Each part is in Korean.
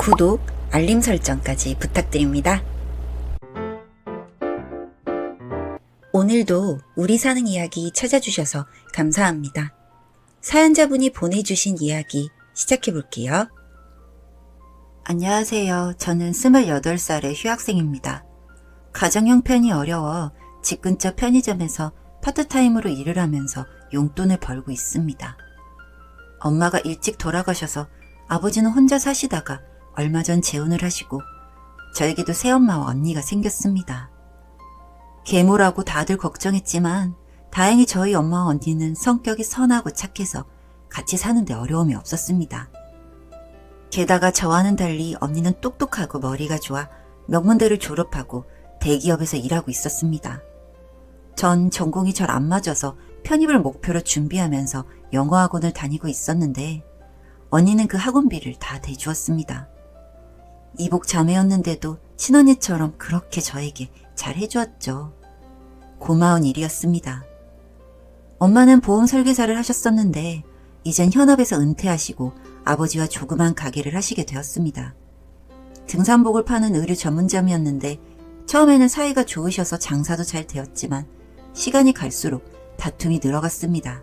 구독, 알림 설정까지 부탁드립니다. 오늘도 우리 사는 이야기 찾아주셔서 감사합니다. 사연자분이 보내주신 이야기 시작해볼게요. 안녕하세요. 저는 28살의 휴학생입니다. 가정 형편이 어려워 집 근처 편의점에서 파트타임으로 일을 하면서 용돈을 벌고 있습니다. 엄마가 일찍 돌아가셔서 아버지는 혼자 사시다가 얼마 전 재혼을 하시고 저에게도 새엄마와 언니가 생겼습니다. 계모라고 다들 걱정했지만 다행히 저희 엄마와 언니는 성격이 선하고 착해서 같이 사는데 어려움이 없었습니다. 게다가 저와는 달리 언니는 똑똑하고 머리가 좋아 명문대를 졸업하고 대기업에서 일하고 있었습니다. 전 전공이 잘 안 맞아서 편입을 목표로 준비하면서 영어학원을 다니고 있었는데 언니는 그 학원비를 다 대주었습니다. 이복 자매였는데도 친언니처럼 그렇게 저에게 잘 해주었죠. 고마운 일이었습니다. 엄마는 보험 설계사를 하셨었는데 이젠 현업에서 은퇴하시고 아버지와 조그만 가게를 하시게 되었습니다. 등산복을 파는 의류 전문점이었는데 처음에는 사이가 좋으셔서 장사도 잘 되었지만 시간이 갈수록 다툼이 늘어갔습니다.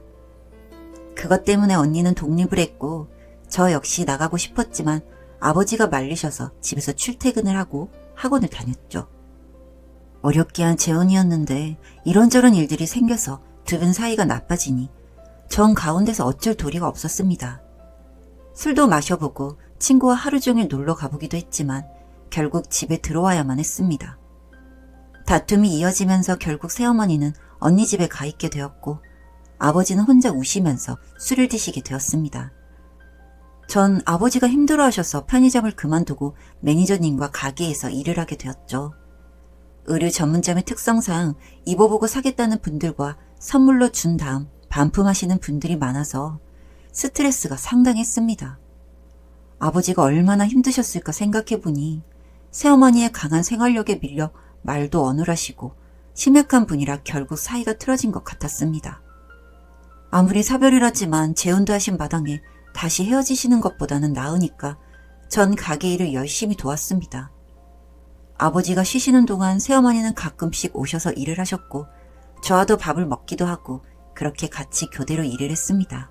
그것 때문에 언니는 독립을 했고 저 역시 나가고 싶었지만 아버지가 말리셔서 집에서 출퇴근을 하고 학원을 다녔죠. 어렵게 한 재혼이었는데 이런저런 일들이 생겨서 두 분 사이가 나빠지니 전 가운데서 어쩔 도리가 없었습니다. 술도 마셔보고 친구와 하루 종일 놀러 가보기도 했지만 결국 집에 들어와야만 했습니다. 다툼이 이어지면서 결국 새어머니는 언니 집에 가 있게 되었고 아버지는 혼자 우시면서 술을 드시게 되었습니다. 전 아버지가 힘들어하셔서 편의점을 그만두고 매니저님과 가게에서 일을 하게 되었죠. 의류 전문점의 특성상 입어보고 사겠다는 분들과 선물로 준 다음 반품하시는 분들이 많아서 스트레스가 상당했습니다. 아버지가 얼마나 힘드셨을까 생각해보니 새어머니의 강한 생활력에 밀려 말도 어눌하시고 심약한 분이라 결국 사이가 틀어진 것 같았습니다. 아무리 사별이라지만 재혼도 하신 마당에 다시 헤어지시는 것보다는 나으니까 전 가게 일을 열심히 도왔습니다. 아버지가 쉬시는 동안 새어머니는 가끔씩 오셔서 일을 하셨고 저와도 밥을 먹기도 하고 그렇게 같이 교대로 일을 했습니다.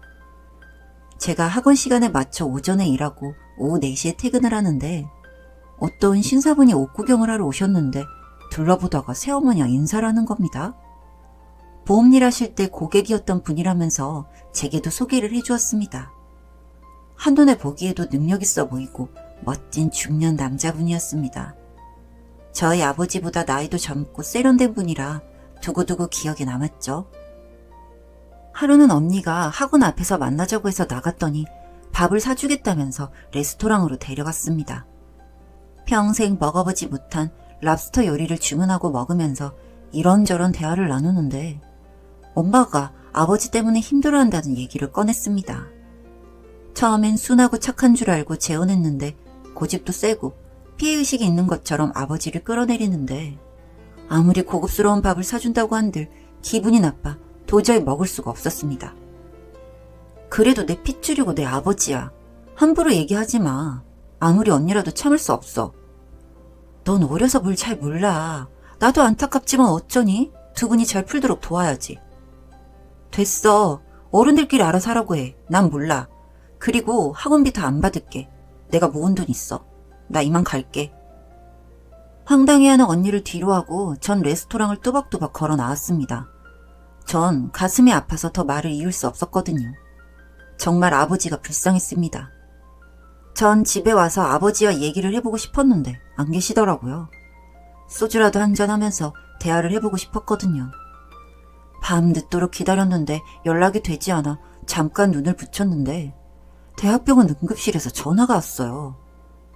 제가 학원 시간에 맞춰 오전에 일하고 오후 4시에 퇴근을 하는데 어떤 신사분이 옷 구경을 하러 오셨는데 둘러보다가 새어머니와 인사를 하는 겁니다. 보험일 하실 때 고객이었던 분이라면서 제게도 소개를 해주었습니다. 한눈에 보기에도 능력 있어 보이고 멋진 중년 남자분이었습니다. 저희 아버지보다 나이도 젊고 세련된 분이라 두고두고 기억에 남았죠. 하루는 언니가 학원 앞에서 만나자고 해서 나갔더니 밥을 사주겠다면서 레스토랑으로 데려갔습니다. 평생 먹어보지 못한 랍스터 요리를 주문하고 먹으면서 이런저런 대화를 나누는데 엄마가 아버지 때문에 힘들어한다는 얘기를 꺼냈습니다. 처음엔 순하고 착한 줄 알고 재혼했는데 고집도 세고 피해의식이 있는 것처럼 아버지를 끌어내리는데 아무리 고급스러운 밥을 사준다고 한들 기분이 나빠 도저히 먹을 수가 없었습니다. 그래도 내 핏줄이고 내 아버지야. 함부로 얘기하지 마. 아무리 언니라도 참을 수 없어. 넌 어려서 뭘 잘 몰라. 나도 안타깝지만 어쩌니? 두 분이 잘 풀도록 도와야지. 됐어. 어른들끼리 알아서 하라고 해. 난 몰라. 그리고 학원비 다 안 받을게. 내가 모은 돈 있어. 나 이만 갈게. 황당해하는 언니를 뒤로하고 전 레스토랑을 또박또박 걸어 나왔습니다. 전 가슴이 아파서 더 말을 이을 수 없었거든요. 정말 아버지가 불쌍했습니다. 전 집에 와서 아버지와 얘기를 해보고 싶었는데 안 계시더라고요. 소주라도 한잔하면서 대화를 해보고 싶었거든요. 밤 늦도록 기다렸는데 연락이 되지 않아 잠깐 눈을 붙였는데 대학병원 응급실에서 전화가 왔어요.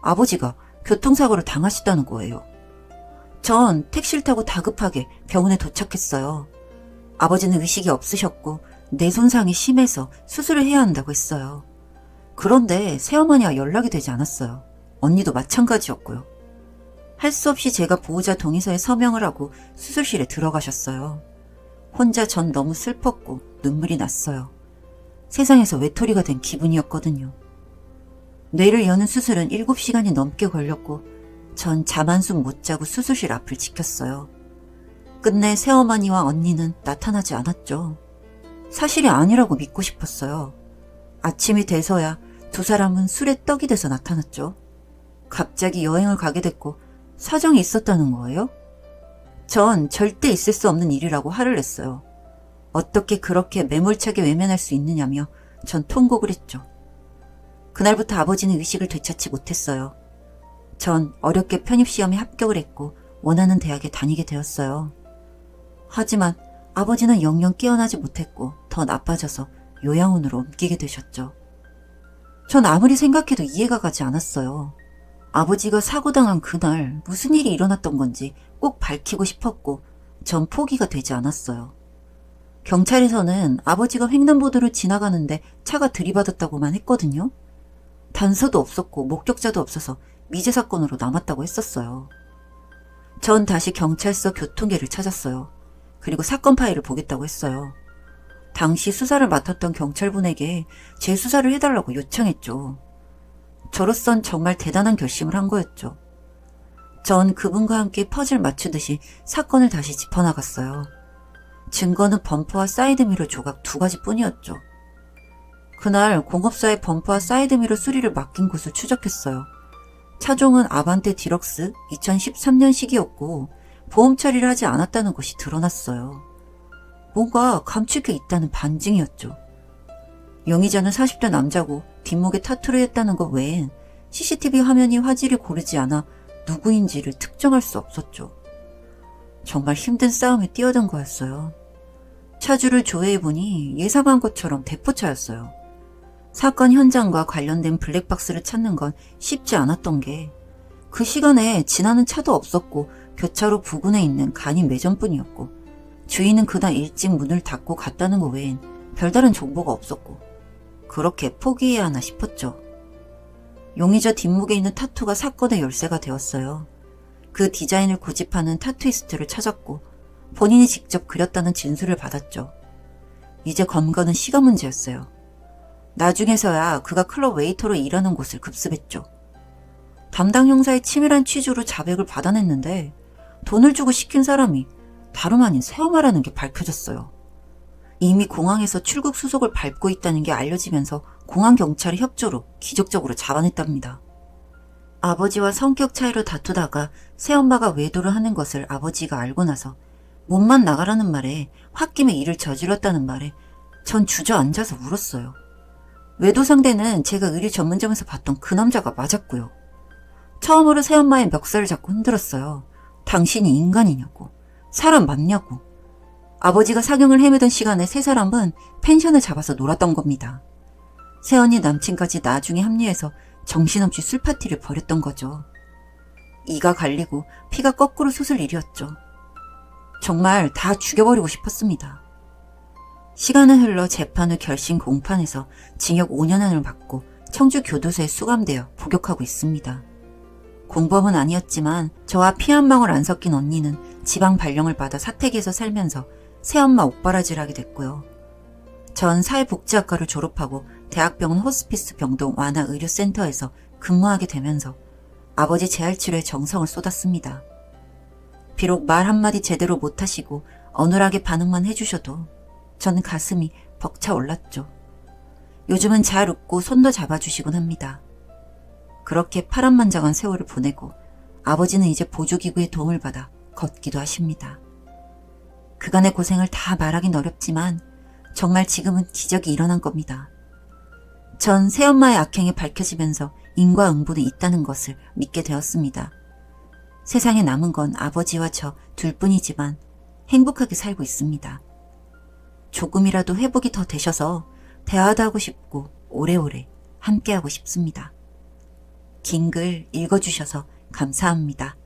아버지가 교통사고를 당하셨다는 거예요. 전 택시를 타고 다급하게 병원에 도착했어요. 아버지는 의식이 없으셨고 뇌 손상이 심해서 수술을 해야 한다고 했어요. 그런데 새어머니와 연락이 되지 않았어요. 언니도 마찬가지였고요. 할 수 없이 제가 보호자 동의서에 서명을 하고 수술실에 들어가셨어요. 혼자 전 너무 슬펐고 눈물이 났어요. 세상에서 외톨이가 된 기분이었거든요. 뇌를 여는 수술은 7시간이 넘게 걸렸고 전 잠 한숨 못 자고 수술실 앞을 지켰어요. 끝내 새어머니와 언니는 나타나지 않았죠. 사실이 아니라고 믿고 싶었어요. 아침이 돼서야 두 사람은 술에 떡이 돼서 나타났죠. 갑자기 여행을 가게 됐고 사정이 있었다는 거예요? 전 절대 있을 수 없는 일이라고 화를 냈어요. 어떻게 그렇게 매몰차게 외면할 수 있느냐며 전 통곡을 했죠. 그날부터 아버지는 의식을 되찾지 못했어요. 전 어렵게 편입시험에 합격을 했고 원하는 대학에 다니게 되었어요. 하지만 아버지는 영영 깨어나지 못했고 더 나빠져서 요양원으로 옮기게 되셨죠. 전 아무리 생각해도 이해가 가지 않았어요. 아버지가 사고당한 그날 무슨 일이 일어났던 건지 꼭 밝히고 싶었고 전 포기가 되지 않았어요. 경찰에서는 아버지가 횡단보도를 지나가는데 차가 들이받았다고만 했거든요. 단서도 없었고 목격자도 없어서 미제 사건으로 남았다고 했었어요. 전 다시 경찰서 교통계를 찾았어요. 그리고 사건 파일을 보겠다고 했어요. 당시 수사를 맡았던 경찰분에게 재수사를 해달라고 요청했죠. 저로선 정말 대단한 결심을 한 거였죠. 전 그분과 함께 퍼즐 맞추듯이 사건을 다시 짚어나갔어요. 증거는 범퍼와 사이드미러 조각 2가지뿐이었죠. 그날 공업사의 범퍼와 사이드미러 수리를 맡긴 곳을 추적했어요. 차종은 아반떼 디럭스 2013년식이었고 보험 처리를 하지 않았다는 것이 드러났어요. 뭔가 감출 게 있다는 반증이었죠. 용의자는 40대 남자고 뒷목에 타투를 했다는 것 외엔 CCTV 화면이 화질이 고르지 않아 누구인지를 특정할 수 없었죠. 정말 힘든 싸움에 뛰어든 거였어요. 차주를 조회해보니 예상한 것처럼 대포차였어요. 사건 현장과 관련된 블랙박스를 찾는 건 쉽지 않았던 게 그 시간에 지나는 차도 없었고 교차로 부근에 있는 간이 매점뿐이었고 주인은 그날 일찍 문을 닫고 갔다는 것 외엔 별다른 정보가 없었고 그렇게 포기해야 하나 싶었죠. 용의자 뒷목에 있는 타투가 사건의 열쇠가 되었어요. 그 디자인을 고집하는 타투이스트를 찾았고 본인이 직접 그렸다는 진술을 받았죠. 이제 검거는 시간 문제였어요. 나중에서야 그가 클럽 웨이터로 일하는 곳을 급습했죠. 담당 형사의 치밀한 취조로 자백을 받아냈는데 돈을 주고 시킨 사람이 다름 아닌 새엄마라는 게 밝혀졌어요. 이미 공항에서 출국 수속을 밟고 있다는 게 알려지면서 공항경찰의 협조로 기적적으로 잡아냈답니다. 아버지와 성격 차이로 다투다가 새엄마가 외도를 하는 것을 아버지가 알고 나서 몸만 나가라는 말에 홧김에 일을 저질렀다는 말에 전 주저앉아서 울었어요. 외도 상대는 제가 의류 전문점에서 봤던 그 남자가 맞았고요. 처음으로 새엄마의 멱살을 잡고 흔들었어요. 당신이 인간이냐고, 사람 맞냐고. 아버지가 사경을 헤매던 시간에 세 사람은 펜션을 잡아서 놀았던 겁니다. 새언니 남친까지 나중에 합류해서 정신없이 술파티를 벌였던 거죠. 이가 갈리고 피가 거꾸로 솟을 일이었죠. 정말 다 죽여버리고 싶었습니다. 시간은 흘러 재판 후 결심 공판에서 징역 5년을 받고 청주교도소에 수감되어 복역하고 있습니다. 공범은 아니었지만 저와 피 한 방울 안 섞인 언니는 지방 발령을 받아 사택에서 살면서 새엄마 옥바라지를 하게 됐고요. 전 사회복지학과를 졸업하고 대학병원 호스피스 병동 완화의료센터에서 근무하게 되면서 아버지 재활치료에 정성을 쏟았습니다. 비록 말 한마디 제대로 못하시고 어눌하게 반응만 해주셔도 저는 가슴이 벅차올랐죠. 요즘은 잘 웃고 손도 잡아주시곤 합니다. 그렇게 파란만장한 세월을 보내고 아버지는 이제 보조기구의 도움을 받아 걷기도 하십니다. 그간의 고생을 다 말하긴 어렵지만 정말 지금은 기적이 일어난 겁니다. 전 새엄마의 악행이 밝혀지면서 인과응보는 있다는 것을 믿게 되었습니다. 세상에 남은 건 아버지와 저 둘뿐이지만 행복하게 살고 있습니다. 조금이라도 회복이 더 되셔서 대화도 하고 싶고 오래오래 함께하고 싶습니다. 긴 글 읽어주셔서 감사합니다.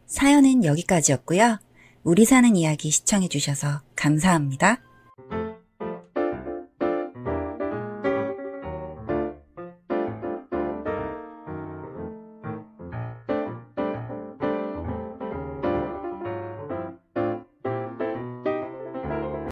사연은 여기까지였고요. 우리 사는 이야기 시청해주셔서 감사합니다.